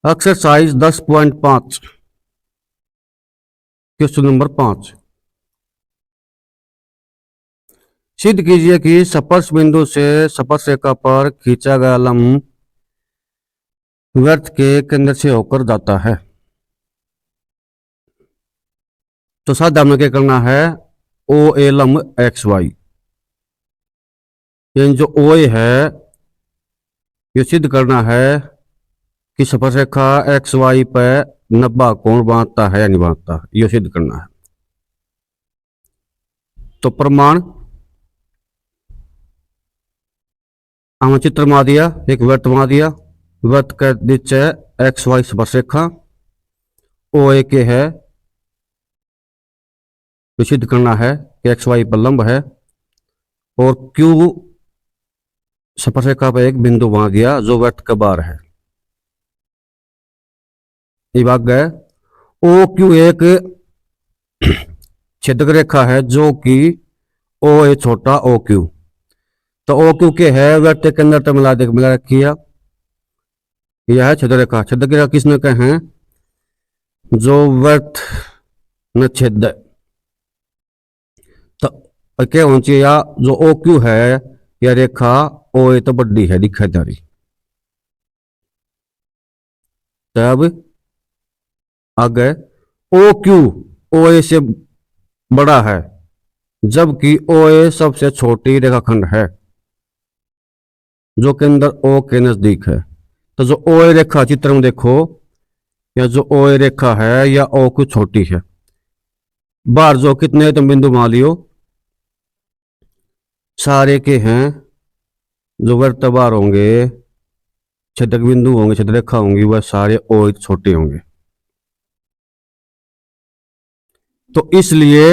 Exercise 10.5 question number 5। सिद्ध कीजिए कि स्पर्श बिंदु से स्पर्श रेखा पर खींचा गया लंब वृत्त के केंद्र से होकर जाता है। तो साथ हमें क्या करना है, ओ ए लंब एक्स वाई, यानी जो ओ ए है ये सिद्ध करना है कि स्पर्श रेखा एक्स वाई पर 90 कोण बांधता है या नहीं बांधता, ये सिद्ध करना है। तो प्रमाण हमें चित्र बना दिया, एक वृत्त बना दिया, वृत्त का नीचे एक्स वाई स्पर्श रेखा ओ ए के है, तो सिद्ध करना है कि एक्स वाई पर लंब है, और क्यू स्पर्श रेखा पर एक बिंदु बना दिया जो वृत्त के बाहर है। ये भाग गए। ओ क्यू एक छेदक रेखा है जो कि ओ ए छोटा ओ क्यू, तो ओ क्यू के है वृत्त के अंदर तो मिला रखी है। यह है छेदक रेखा। छेदक रेखा किसने कहे हैं, जो वृत्त में छेद, तो क्या होना चाहिए, या जो ओ क्यू है यह रेखा ओ ए तो बड़ी है दिखाई जा रही, तब आगे ओ क्यू ओ ए से बड़ा है, जबकि ओ ए सबसे छोटी रेखाखंड है जो केंद्र ओ के नजदीक है। तो जो ओ ए रेखा चित्र में देखो, या जो ओ ए रेखा है या ओ क्यू छोटी है, बाहर जो कितने तुम बिंदु मान लियो सारे के हैं, जो वृत्त बाहर होंगे छेदक बिंदु होंगे छेद रेखा होंगी वह सारे ओ ए छोटे होंगे। तो इसलिए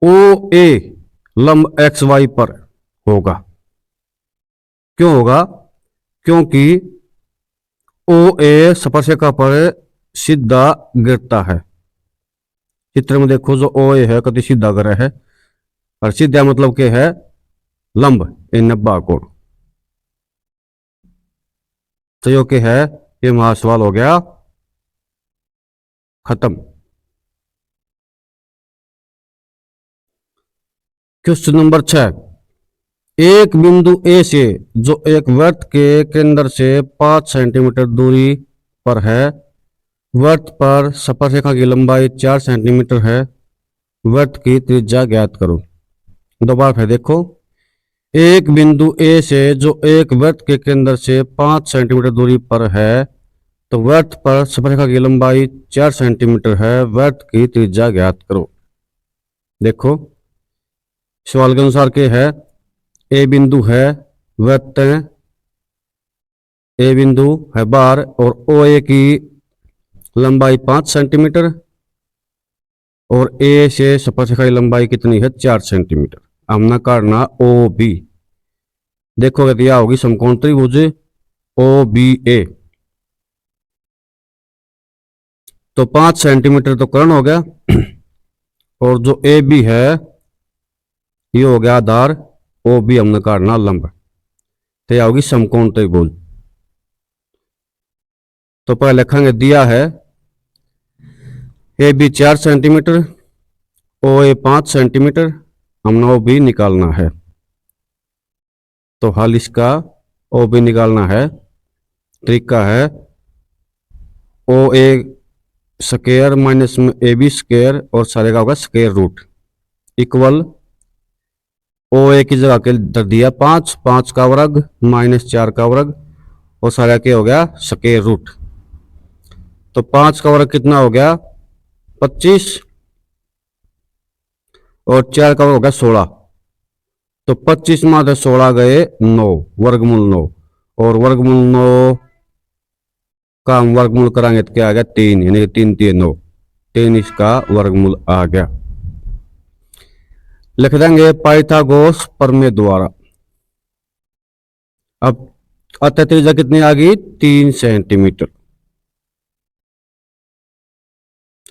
ओ ए लंब एक्स वाई पर होगा। क्यों होगा, क्योंकि ओ ए स्पर्श रेखा पर सीधा गिरता है। चित्र में देखो जो ओ ए है कभी सीधा गिरा है, और सीधा मतलब क्या है, लंब 90 कोण। तो यो क्या है, ये महासवाल हो गया खत्म। Question number 6। एक बिंदु ए से जो एक वृत्त के केंद्र से 5 सेंटीमीटर दूरी पर है, वृत्त पर स्पर्श रेखा की लंबाई 4 सेंटीमीटर है, वृत्त की त्रिज्या ज्ञात करो। दोबारा फिर देखो, एक बिंदु ए से जो एक वृत्त के केंद्र से 5 सेंटीमीटर दूरी पर है, तो वृत्त पर स्पर्श रेखा की लंबाई 4 सेंटीमीटर है, वृत्त की त्रिज्या ज्ञात करो। देखो सवाल के अनुसार क्या है, ए बिंदु है वृत्त, ए बिंदु है बाहर, और ओ ए की लंबाई 5 सेंटीमीटर, और ए से स्पर्श रेखा की लंबाई कितनी है 4 सेंटीमीटर। हमने काटना ओ बी, देखोगे दिया होगी समकोण त्रिभुज ओ बी ए। तो 5 सेंटीमीटर तो कर्ण हो गया, और जो ए बी है ये हो गया आधार, ओ बी हमने काटना लंब, तो यह होगी समकोण त्रिभुज। तो पहले लिखेंगे, दिया है A B 4 centimetre, O A 5 centimetre, हमने ओ बी निकालना है। तो हल इसका ओ बी निकालना है, तरीका है ओ ए स्क्वायर माइनस में ए बी स्क्वायर, और सारे का होगा स्क्वायर रूट, इक्वल ओ ए की जगह के दर दिया 5, 5 का वर्ग माइनस 4 का वर्ग, और सारा क्या हो गया स्क्वायर रूट। तो 5 का वर्ग कितना हो गया 25, और 4 का वर्ग हो गया 16। तो 25 में 16 गए 9, वर्गमूल 9, और वर्गमूल 9 का हम वर्गमूल कराएंगे तो क्या आ गया 3, यानी 3 3 9, 3 इसका वर्गमूल आ गया। लिख देंगे पाइथागोरस प्रमेय द्वारा। अब अतः त्रिज्या कितनी आ गई 3 सेंटीमीटर।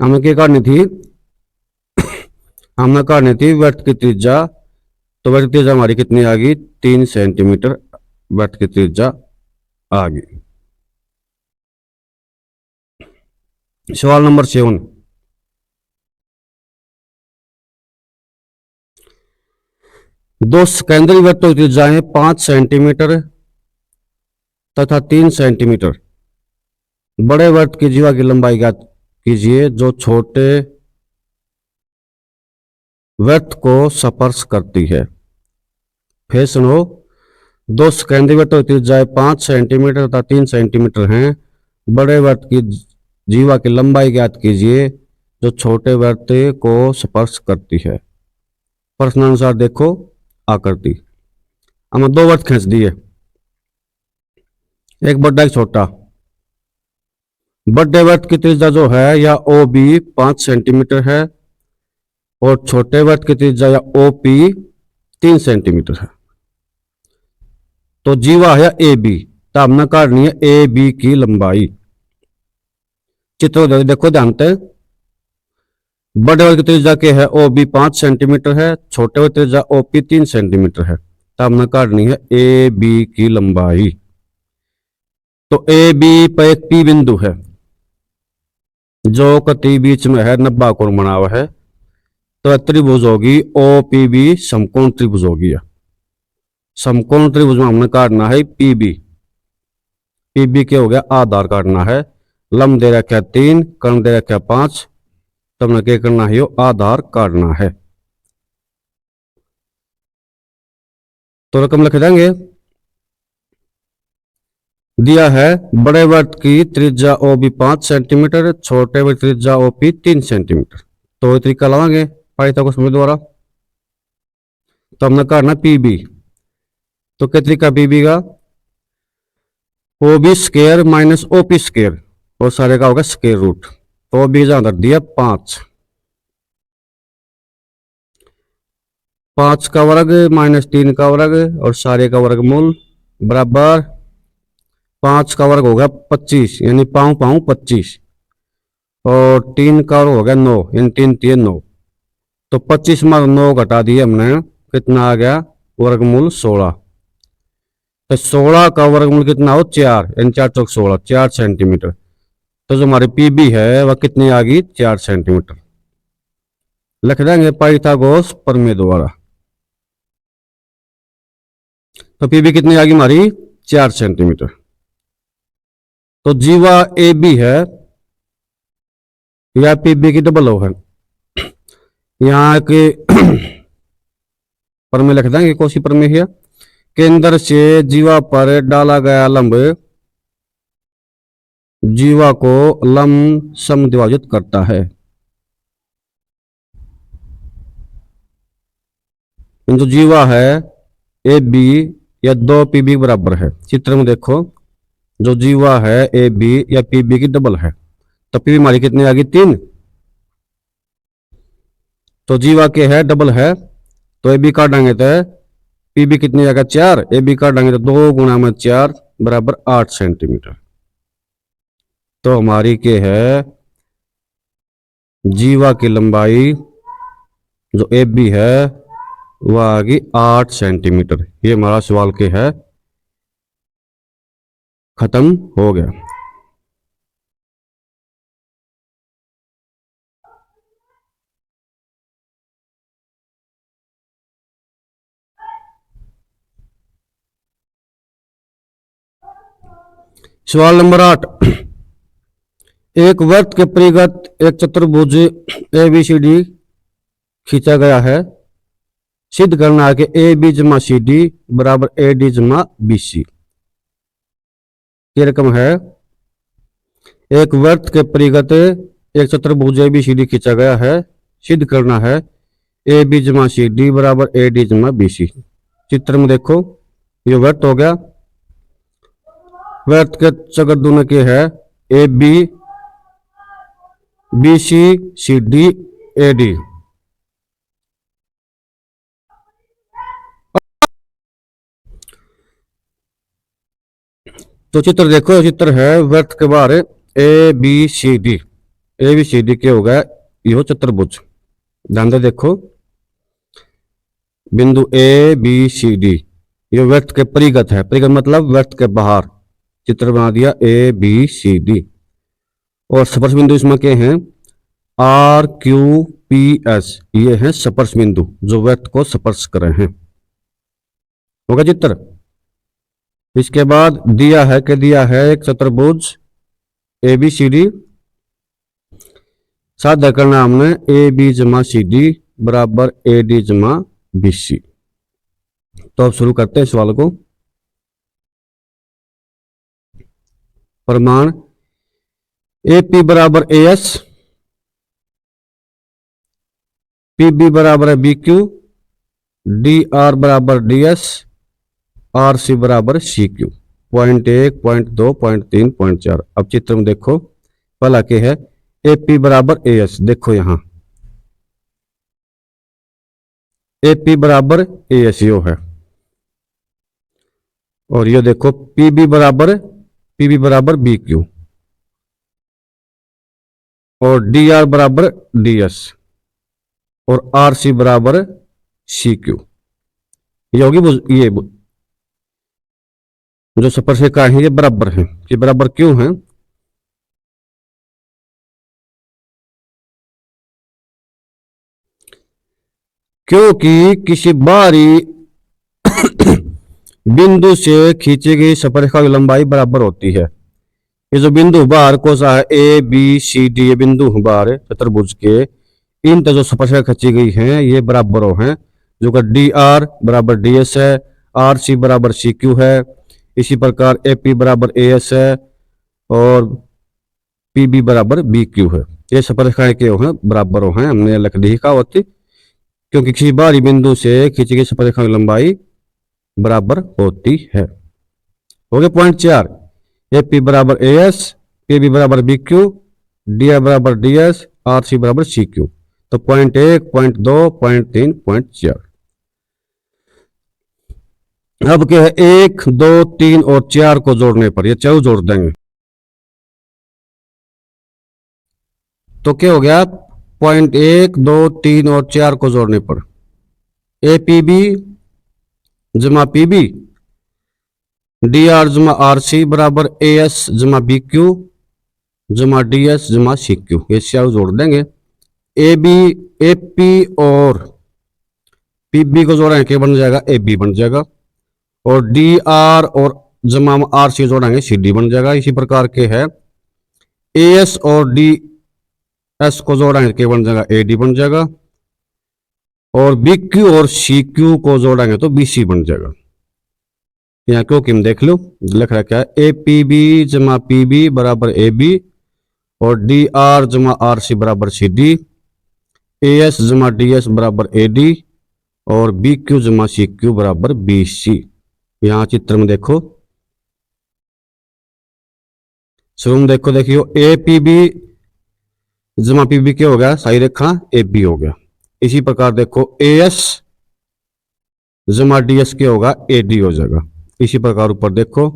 हमें क्या करनी थी, हमने करनी थी वृत्त की त्रिज्या, तो वृत्त की त्रिज्या हमारी कितनी आ गई 3 सेंटीमीटर वृत्त की त्रिज्या आ गई। सवाल नंबर 7, दो केंद्रीय वृत्तों की त्रिज्याएं 5 सेंटीमीटर तथा 3 सेंटीमीटर। बड़े वृत्त की जीवा की लंबाई ज्ञात कीजिए जो छोटे वृत्त को स्पर्श करती है। फिर सुनो, दो केंद्रीय वृत्तों की त्रिज्याएं 5 सेंटीमीटर तथा 3 सेंटीमीटर हैं। बड़े वृत्त की जीवा की लंबाई ज्ञात कीजिए जो छोटे वृत्त को स्पर्श करती है। प्रश्नानुसार देखो आकृति। हमें दो वृत्त खींच दिए, एक बड़ा एक छोटा। बड़े वृत्त की त्रिज्या जो है या ओ बी 5 सेंटीमीटर है और छोटे वृत्त की त्रिज्या या ओ पी 3 सेंटीमीटर है। तो जीवा है ए बी, तो हमने काटनी है ए बी की लंबाई। चित्र देखो ध्यान से। बड़े वृत्त की त्रिज्या के है ओ बी 5 सेंटीमीटर है, छोटे वृत्त की त्रिज्या ओ पी 3 सेंटीमीटर है। तो हमने काटनी है ए बी की लंबाई। तो ए बी पर एक पी बिंदु है जो कति बीच में है, 90 कोण बना हुआ है। तो त्रिभुज होगी ओ पी बी, समकोण त्रिभुज होगी। समकोण त्रिभुज में हमने काटना है पीबी। पीबी के हो गया आधार काटना है। लंब दे रखा 3, कर्ण दे रखा 5। तो हमने क्या करना है, आधार काटना है। तो रकम लिख देंगे। दिया है बड़े वृत्त की त्रिज्या ओ बी 5 सेंटीमीटर, छोटे वृत्त की त्रिज्या ओ पी 3 सेंटीमीटर। तो ये तरीका लगाएंगे पाइथागोरस द्वारा। तो हमने काटना पीबी। तो क्या तरीका पीबी का, O B square minus O P square और सारे का होगा स्क्वायर रूट। तो ओ बी अंदर दिया 5, 5 का वर्ग माइनस 3 का वर्ग और सारे का वर्गमूल बराबर 5 का वर्ग होगा 25, यानी पाँव पाँव 25 और 3 का वर्ग हो गया 9, यानी 3 3 9। तो 25 में 9 घटा दिए हमने, कितना आ गया वर्गमूल 16। तो 16 का वर्गमूल कितना हो 4, यानी 4 चौक 16, 4 सेंटीमीटर। तो जो हमारी पीबी है वह कितनी आ गई 4 सेंटीमीटर। लिख देंगे पाइथागोरस प्रमेय द्वारा। तो पीबी कितनी आ गई हमारी 4 सेंटीमीटर। तो जीवा ए बी है या पीबी की डबल ओ है। यहाँ के प्रमेय लिख देंगे, कौन सी प्रमेय है। केंद्र से जीवा पर डाला गया लंब जीवा को लंब समद्विभाजित करता है। जो जीवा है ए बी या 2 पीबी बराबर है। चित्र में देखो, जो जीवा है ए बी या पीबी की डबल है। तो पीबी हमारी कितनी आ गई 3। तो जीवा के है डबल है, तो ए बी काटेंगे तो पीबी कितनी आएगा 4, ए बी काटेंगे तो 2 गुणा में 4 बराबर 8 सेंटीमीटर। तो हमारी के है जीवा की लंबाई जो ए बी है वह आ गई 8 सेंटीमीटर। ये हमारा सवाल के है खत्म हो गया। सवाल नंबर 8, एक वृत्त के परिगत एक चतुर्भुज ए बी सी डी खींचा गया है। सिद्ध करना है कि ए बी जमा सी डी बराबर ए डी जमा बी सी। ये रकम है, एक वृत्त के परिगत एक चतुर्भुज ए बी सी डी खींचा गया है। सिद्ध करना है ए बी जमा सी डी बराबर ए डी जमा बी सी। चित्र में देखो, ये वृत्त हो गया। वृत्त के चक्कर दोनों के है A B B C D A D. तो चित्र देखो, चित्र है वृत्त के बाहर A B C D. A B C D के हो गया यो चतुर्भुज। ध्यान से देखो, बिंदु ए बी सी डी ये वृत्त के परिगत है। परिगत मतलब वृत्त के बाहर। चित्र बना दिया ए बी सी डी। और स्पर्श बिंदु इसमें क्या हैं, आर क्यू पी एस, ये हैं स्पर्श बिंदु जो वृत्त को स्पर्श कर रहे हैं। होगा चित्र। इसके बाद दिया है एक चतुर्भुज ए बी सी डी, साध्य करना हमने ए बी जमा सी डी बराबर ए डी जमा बी सी। तो अब शुरू करते हैं सवाल को। प्रमाण ए पी बराबर ए एस, पी बी बराबर है बी क्यू, डी आर बराबर डी एस, आर सी बराबर C Q. Point 1, point 2, point 3, point 4। अब चित्र में देखो, पहला क्या है, ए पी बराबर ए एस। देखो यहां ए पी बराबर ए एस यो है, और ये देखो पी बी बराबर बी क्यू, और डी आर बराबर डी एस, और आर सी बराबर सी क्यू। ये होगी ये जो स्पर्शिका है ये बराबर है। ये बराबर क्यों है? क्योंकि किसी बाहरी बिंदु से खींची गई स्पर्शिका की लंबाई बराबर होती है। ये जो बिंदु बाहर को सा है ए बी सी डी, ये बिंदु बाहर चतुर्भुज के, इन जो स्पर्शिका खींची गई हैं ये बराबर हैं, जो कि डी आर बराबर डी एस है, आर सी बराबर सी क्यू है, इसी प्रकार ए पी बराबर ए एस है, और पी बी बराबर बी क्यू है। ये स्पर्शिकाएं क्यों हैं? बराबर हैं। हमने लिख दी कहावत, क्योंकि किसी बाहरी बिंदु से खींची गई स्पर्शिका की लंबाई बराबर होती है। हो गया पॉइंट 4, ए पी बराबर ए एस, पी बी बराबर बी क्यू, डी आर बराबर डी एस, आर सी बराबर सी क्यू। तो पॉइंट 1, पॉइंट 2, पॉइंट 3, पॉइंट 4। अब क्या है, 1, 2, 3 और 4 को जोड़ने पर, ये चारों जोड़ देंगे तो क्या हो गया, पॉइंट 1, 2, 3 और 4 को जोड़ने पर ए पी बी जमा पी बी, डी आर जमा आर सी बराबर ए एस जमा बी क्यू जमा डी एस जमा सी क्यू। ये चारों जोड़ देंगे। ए बी ए पी और पी बी को जोड़ेंगे क्या बन जाएगा, ए बी बन जाएगा, और डी आर और जमा आर सी जोड़ेंगे सी डी बन जाएगा। इसी प्रकार के है ए एस और डी एस को जोड़ेंगे क्या बन जाएगा, ए डी बन जाएगा, और बी क्यू और सी क्यू को जोड़ेंगे तो बी सी बन जाएगा। यहाँ क्योंकि हम देख लो लिख रहा क्या है, ए पी बी जमा पी बी बराबर ए बी, और डी आर जमा आर सी बराबर सी डी, ए एस जमा डी एस बराबर ए डी, और बी क्यू जमा सी क्यू बराबर बी सी। यहां चित्र में देखो, शुरू में देखो, देखियो ए पी बी जमा पी बी क्या हो गया, साई रेखा ए बी हो गया। इसी प्रकार देखो ए एस जमा डी एस क्या होगा, ए डी हो जाएगा। इसी प्रकार ऊपर देखो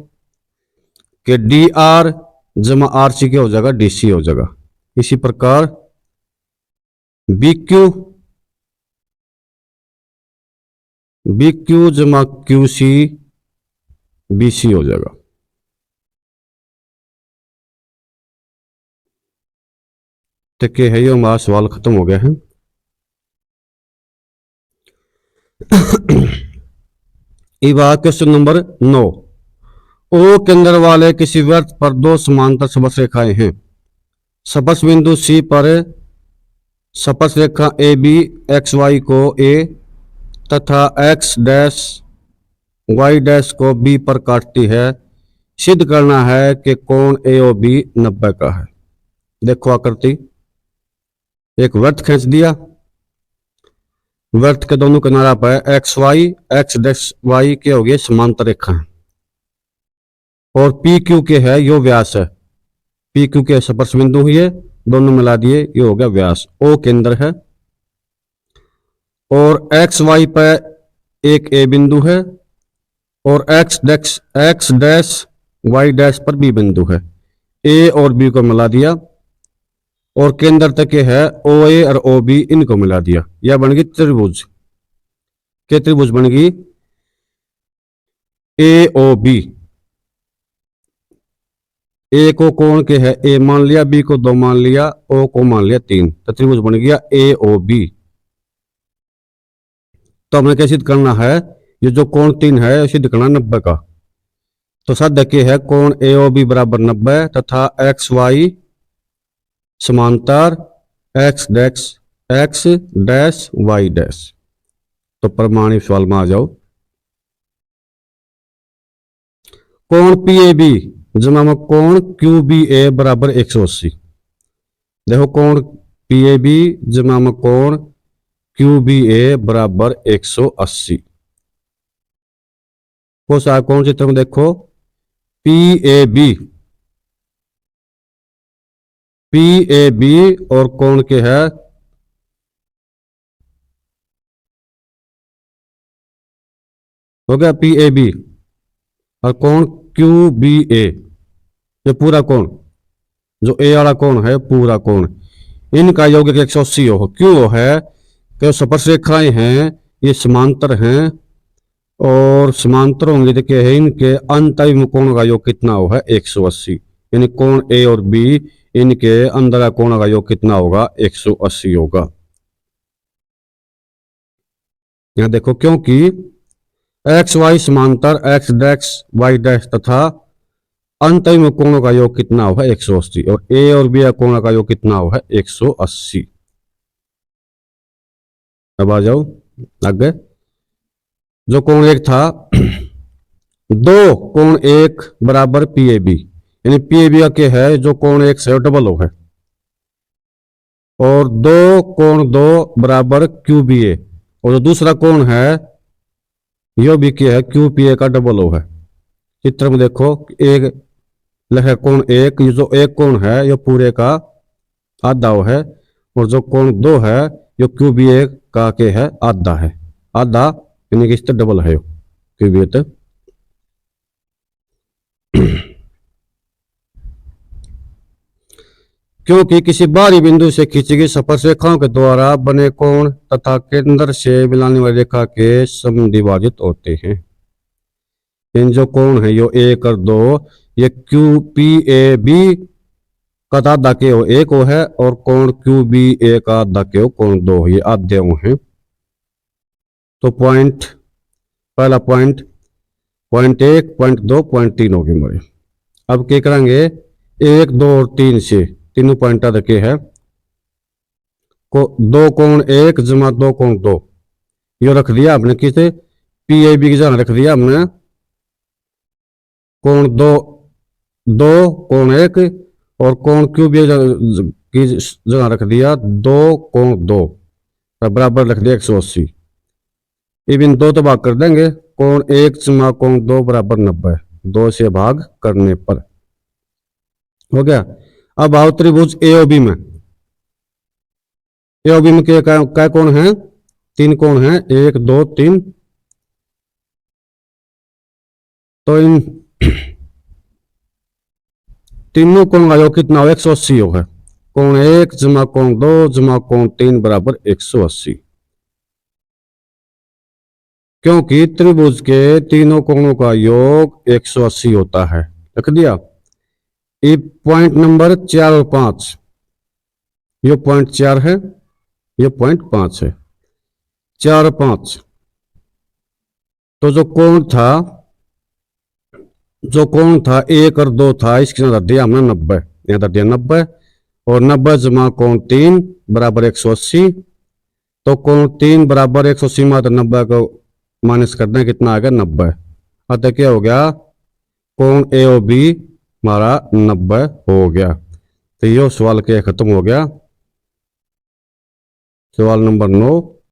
कि डी आर जमा आर सी क्या हो जाएगा, डी सी हो जाएगा। इसी प्रकार बी क्यू जमा क्यू सी बी सी हो जाएगा। तो क्या है, ये हमारा सवाल खत्म हो गया है। क्वेश्चन नंबर 9, ओ केंद्र वाले किसी वृत्त पर दो समांतर स्पर्श रेखाएं हैं। स्पर्श बिंदु सी पर स्पर्श रेखा ए बी एक्स वाई को ए तथा एक्स डैश वाई डैश को बी पर काटती है। सिद्ध करना है कि कोण ए ओ बी 90 का है। देखो आकृति, एक वृत्त खींच दिया, वृत्त के दोनों किनारा पर X Y X dash Y के हो गए समांतर रेखा है, और पी क्यू के है यो व्यास है। पी क्यू के स्पर्श बिंदु हुई है, दोनों मिला दिए, ये हो गया व्यास। ओ केंद्र है, और एक्स वाई पर एक ए बिंदु है, और एक्स डैश वाई डैश पर बी बिंदु है। ए और बी को मिला दिया, और केंद्र तक के है ओ ए और ओ बी, इनको मिला दिया, यह बन गई त्रिभुज। के त्रिभुज बन गई ए ओ बी। ए को कोण के है ए मान लिया, बी को 2 मान लिया, ओ को मान लिया 3, तो त्रिभुज बन गया ए ओ बी। तो हमें क्या सिद्ध करना है, ये जो कोण 3 है सिद्ध करना 90 का। तो साध्य के है कोण ए ओ बी बराबर 90 तथा एक्स वाई समांतर एक्स डैश वाई डैश। तो प्रमाणित सवाल में आ जाओ। कोण पी ए बी जमा में कोण क्यू बी ए बराबर 180। देखो कोण पी ए बी जमा में कोण क्यू बी ए बराबर 180। कौन चित्र में देखो पी ए बी और कोण के है हो गया पी ए बी और कोण क्यू बी ए, ये पूरा कोण जो ए वाला कोण है पूरा कोण, इनका योग 180 हो। क्यों है कि स्पर्श रेखाएं हैं ये समांतर हैं और समांतर होंगे तो क्या है इनके अंतरिम कोण का योग कितना होगा 180, यानी कोण ए और बी इनके अंदर का कोण का योग कितना होगा 180 होगा। यहां देखो क्योंकि एक्स वाई समांतर एक्स डैश वाई डैश तथा अंतरिम कोणों का योग कितना होगा 180 और ए और बी कोण का योग कितना होगा 180। अब आ जाओ आगे। जो कोण एक था दो कोण एक बराबर पी ए बी, यानी पी ए बी का क्या है जो कोण एक से डबल हो है, और दो कोण दो बराबर क्यू बी ए, और जो दूसरा कोण है यो भी क्या है क्यू पी ए का डबल हो है। चित्र में देखो एक लखे कोण एक, ये जो एक कोण है ये पूरे का आधा है, और जो कोण दो है ये क्यू बी ए का के है आधा है, आधा यानी कि इससे डबल है क्यू बी ए तो। क्योंकि किसी बाहरी बिंदु से खींची गई स्पर्श रेखाओं के द्वारा बने कोण तथा केंद्र से मिलाने वाली रेखा के समद्विभाजित होते हैं। इन जो कोण है यो एक और दो, ये क्यू पी ए बी का आधा के हो एक हो है और कोण क्यू बी ए का आधा के हो कोण दो, ये आधे हैं। तो पॉइंट पहला पॉइंट पॉइंट 1 पॉइंट 2 पॉइंट 3 हो गए हमारे। अब क्या करेंगे 1 2 और 3 से तीनों पॉइंट रखे हैं को दो कोण एक जमा दो कोण दो, यो रख दिया हमने किसे पी ए बी की जगह रख दिया हमने कोण दो दो कोण एक, और कोण क्यू बी की जगह रख दिया दो कोण दो बराबर रख दिया 180। इवन दो तो भाग कर देंगे, कोण एक जमा कोण दो बराबर 90, दो से भाग करने पर हो गया। अब आओ त्रिभुज एओबी में, एओबी में क्या कोण है 3 कोण है 1 2 3, तो इन तीनों कोण का योग कितना हो 180 हो है। कोण 1 जमा कोण 2 जमा कोण 3 बराबर 180, क्योंकि त्रिभुज के तीनों कोणों का योग 180 होता है। लिख दिया। ये पॉइंट नंबर 4 और 5, ये पॉइंट 4 है ये पॉइंट 5 है, 4 और 5। तो जो कोण था 1 और 2 था इसके साथ दिया हमने 90, यहाँ दिया 90 और 90 जमा कोण 3 बराबर 180। तो कोण 3 बराबर 180 में 90 को माइनस करना है कितना आ गया 90। अतः क्या हो गया कोण ए और बी हमारा 90 हो गया। तो ये सवाल क्या खत्म हो गया। सवाल नंबर 9